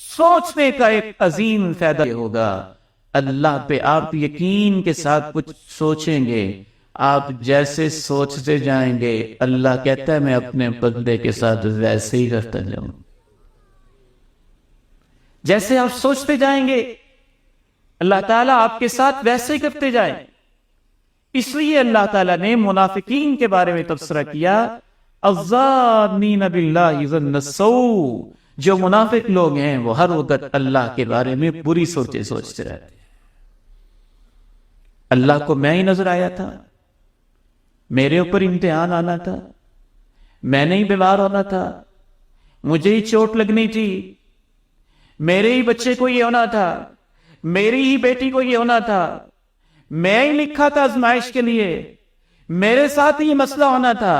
سوچنے کا ایک عظیم فائدہ یہ ہوگا، اللہ پہ آپ یقین کے ساتھ کچھ سوچیں گے، آپ جیسے سوچتے جائیں گے اللہ کہتا ہے میں اپنے بندے کے ساتھ ویسے ہی کرتا جاؤں، جیسے آپ سوچتے جائیں گے اللہ تعالیٰ آپ کے ساتھ ویسے ہی کرتے جائیں۔ اس لیے اللہ تعالیٰ نے منافقین کے بارے میں تبصرہ کیا، الظانین باللہ ظن السوء، جو منافق لوگ ہیں وہ ہر وقت اللہ کے بارے میں بری سوچیں سوچتے رہتے ہیں۔ اللہ کو میں ہی نظر آیا تھا، میرے اوپر امتحان آنا تھا، میں نے ہی بیمار ہونا تھا، مجھے ہی چوٹ لگنی تھی، میرے ہی بچے کو یہ ہونا تھا، میری ہی بیٹی کو یہ ہونا تھا، میں ہی لکھا تھا آزمائش کے لیے، میرے ساتھ ہی یہ مسئلہ ہونا تھا۔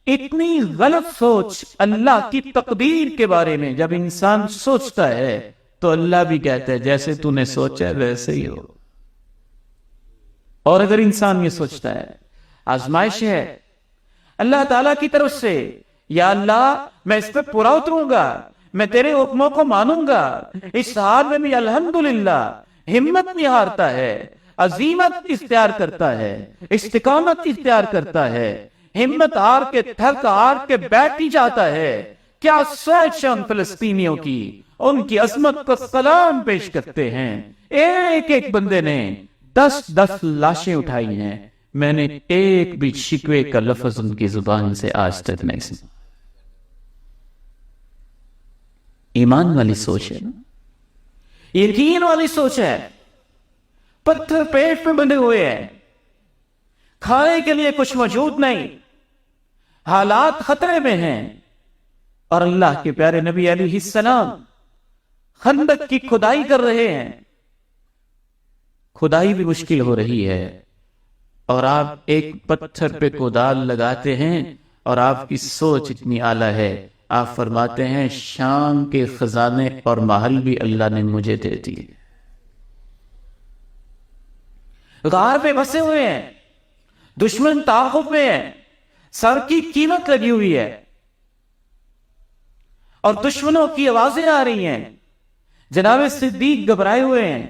اتنی غلط سوچ اللہ کی تقدیر کے بارے میں جب انسان سوچتا ہے تو اللہ بھی کہتا ہے جیسے تو نے سوچا ویسے ہی ہو۔ اور اگر انسان یہ سوچتا ہے آزمائش ہے اللہ تعالیٰ کی طرف سے، یا اللہ میں اس پہ پورا اتروں گا، میں تیرے حکموں کو مانوں گا، اس حال میں بھی الحمدللہ ہمت نہیں ہارتا ہے، عزیمت اختیار کرتا ہے، استقامت اختیار کرتا ہے، ہمت ہار کے تھک ہار کے بیٹھ ہی جاتا ہے۔ کیا سوچ ان فلسطینیوں کی، ان کی عظمت کو سلام پیش کرتے ہیں۔ ایک ایک بندے نے 10 لاشیں اٹھائی ہیں، میں نے ایک بھی شکوے کا لفظ ان کی زبان سے آج تک نہیں سنا۔ ایمان والی سوچ ہے، یقین والی سوچ ہے۔ پتھر پیٹ میں بندے ہوئے ہیں، کھانے کے لیے کچھ موجود نہیں، حالات خطرے میں ہیں، اور اللہ کے پیارے نبی علیہ السلام خندق کی کھدائی کر رہے ہیں، کھدائی بھی مشکل ہو رہی ہے، اور آپ ایک پتھر پہ کدال لگاتے ہیں، اور آپ کی سوچ اتنی اعلیٰ ہے، آپ فرماتے ہیں شام کے خزانے اور محل بھی اللہ نے مجھے دے دیے۔ غار پہ بسے ہوئے ہیں، دشمن تعاقب میں ہے، سر کی قیمت لگی ہوئی ہے، اور دشمنوں کی آوازیں آ رہی ہیں، جناب صدیق گھبرائے ہوئے ہیں۔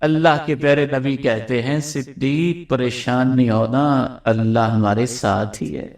اللہ کے پیارے نبی کہتے ہیں صدیق پریشان نہیں ہونا، اللہ ہمارے ساتھ ہی ہے۔